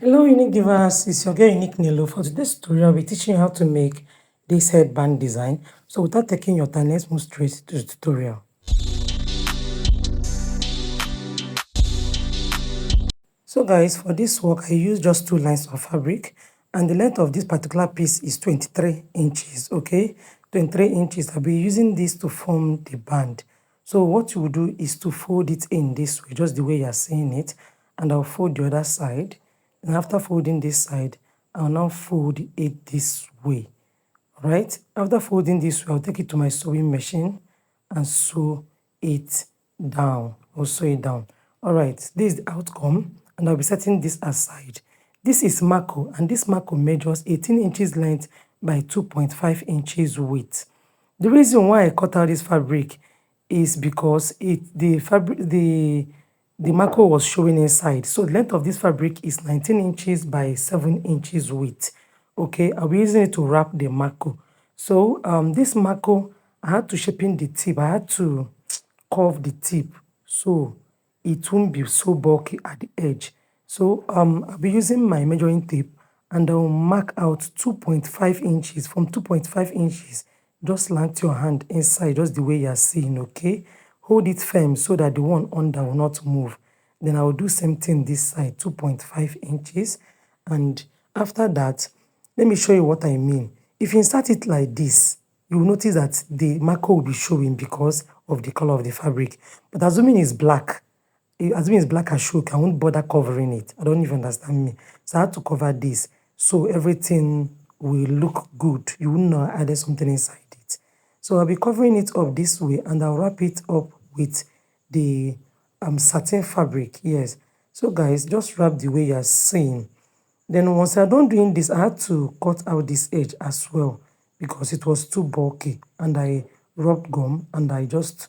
Hello, unique givers. It's your girl Unique Nilo. For today's tutorial, I'll be teaching you how to make this headband design. So without taking your time, let's move straight to the tutorial. So guys, for this work, I use just 2 lines of fabric, and the length of this particular piece is 23 inches, okay? 23 inches. I'll be using this to form the band. So what you will do is to fold it in this way, just the way you're seeing it, and I'll fold the other side. And after folding this side, I'll now fold it this way, right? After folding this way, I'll take it to my sewing machine and sew it down, or sew it down. All right, this is the outcome, and I'll be setting this aside. This is Marco, and this Marco measures 18 inches length by 2.5 inches width. The reason why I cut out this fabric is because the Marco was showing inside. So the length of this fabric is 19 inches by 7 inches width. Okay, I'll be using it to wrap the Marco. So this Marco, I had to shape in the tip. I had to curve the tip so it won't be so bulky at the edge. So I'll be using my measuring tape, and I'll mark out 2.5 inches. From 2.5 inches, just land your hand inside, just the way you're seeing, okay? Hold it firm so that the one under will not move. Then I will do same thing this side, 2.5 inches. And after that, let me show you what I mean. If you insert it like this, you will notice that the marker will be showing because of the color of the fabric. But assuming it's black, assuming it's black Asooke, I won't bother covering it. I don't even understand me. So I had to cover this so everything will look good. You wouldn't know I added something inside it. So I'll be covering it up this way, and I'll wrap it up with the satin fabric. Yes. So guys, just wrap the way you're seeing. Then once I'm done doing this, I had to cut out this edge as well because it was too bulky, and I rubbed gum, and I just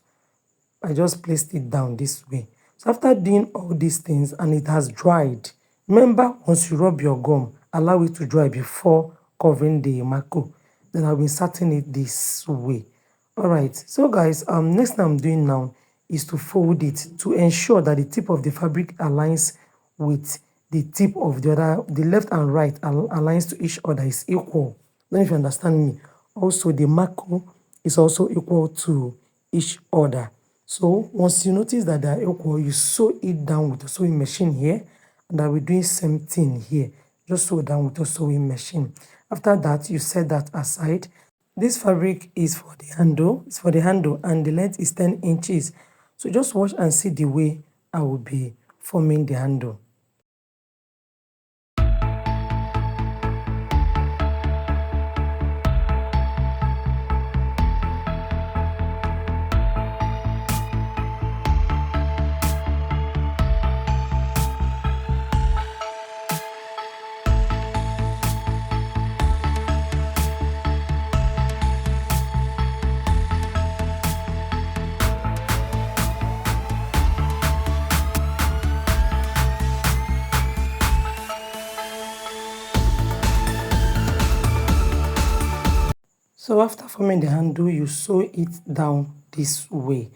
placed it down this way. So after doing all these things and it has dried, remember, once you rub your gum, allow it to dry before covering the Marco. Then I'll be inserting it this way. All right, so guys, next thing I'm doing now is to fold it to ensure that the tip of the fabric aligns with the tip of the other, the left and right aligns to each other, is equal. I don't know if you understand me. Also, the Marco is also equal to each other. So once you notice that they are equal, you sew it down with a sewing machine here, and I'll be doing same thing here. Just sew down with a sewing machine. After that, you set that aside. This fabric is for the handle. It's for the handle, and the length is 10 inches. So just watch and see the way I will be forming the handle. So after forming the handle, you sew it down this way.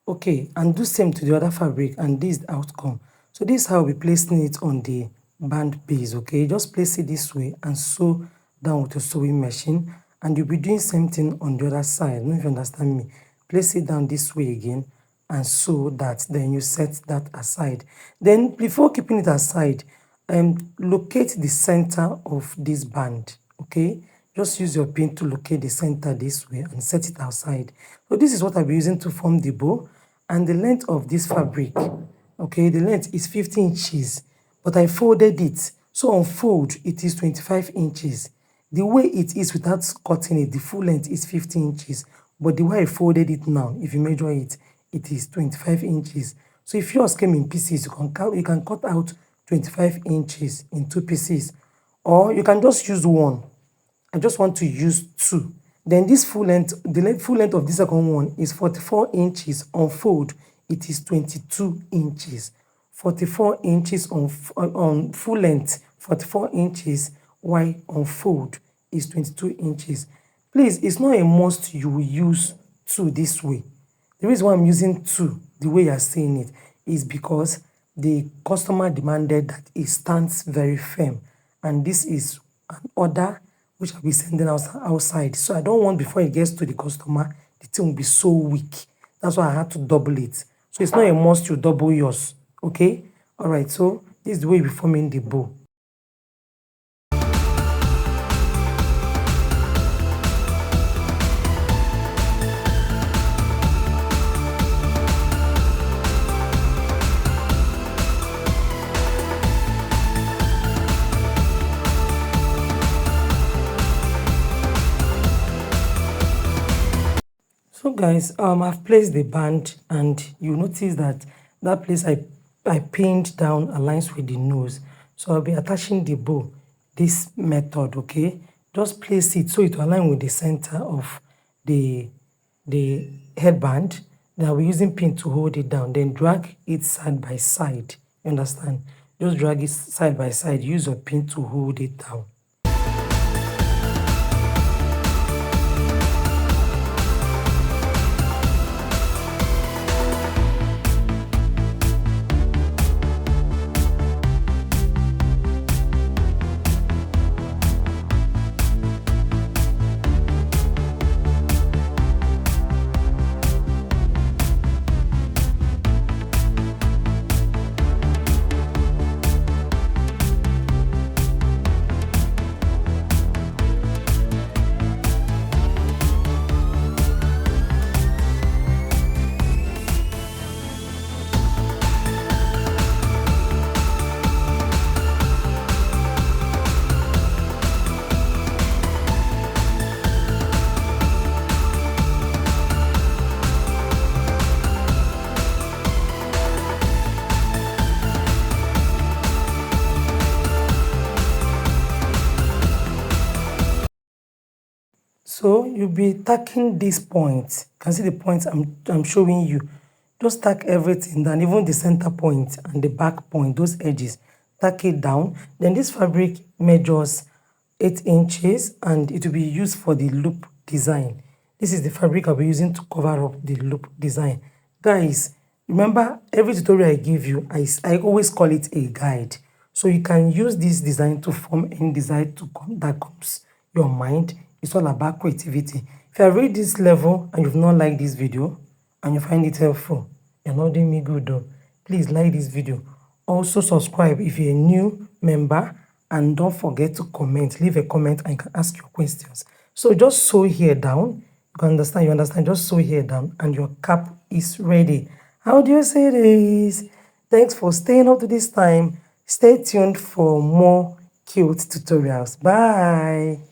Okay, and do same to the other fabric, and this is the outcome. So this is how we'll be placing it on the band base, okay? Just place it this way and sew down with a sewing machine, and you'll be doing same thing on the other side. I don't know if you understand me. Place it down this way again and sew that, then you set that aside. Then before keeping it aside, locate the center of this band, okay? Just use your pin to locate the center this way and set it outside. So this is what I'll be using to form the bow. And the length of this fabric, okay, the length is 15 inches, but I folded it. So on fold, it is 25 inches. The way it is without cutting it, the full length is 15 inches. But the way I folded it now, if you measure it, it is 25 inches. So if yours came in pieces, you can cut out 25 inches in 2 pieces. Or you can just use one. I just want to use 2. Then this full length, full length of this second one is 44 inches. On fold, it is 22 inches. 44 inches on full length, 44 inches, while on fold is 22 inches. Please, it's not a must you will use 2 this way. The reason why I'm using 2, the way you're seeing it, is because the customer demanded that it stands very firm, and this is an order which I'll be sending outside. So I don't want before it gets to the customer, the thing will be so weak. That's why I had to double it. So it's not a must to double yours, okay? All right, so this is the way we're forming the bow. So guys, I've placed the band, and you notice that that place I pinned down aligns with the nose. So I'll be attaching the bow this method, okay? Just place it so it will align with the center of the the headband. Now we're using pin to hold it down, then drag it side by side. You understand? Just drag it side by side, use your pin to hold it down. So you'll be tacking these points. You can see the points I'm showing you. Just tack everything down, even the center point and the back point, those edges. Tack it down. Then this fabric measures 8 inches and it will be used for the loop design. This is the fabric I'll be using to cover up the loop design. Guys, remember every tutorial I give you, I always call it a guide. So you can use this design to form any design that comes your mind. It's all about creativity. If you have reached this level and you've not liked this video and you find it helpful, you're not doing me good though. Please like this video. Also subscribe if you're a new member, and don't forget to comment. Leave a comment and you can ask your questions. So just sew here down. You understand? Just sew here down and your cap is ready. How do you say this? Thanks for staying up to this time. Stay tuned for more cute tutorials. Bye.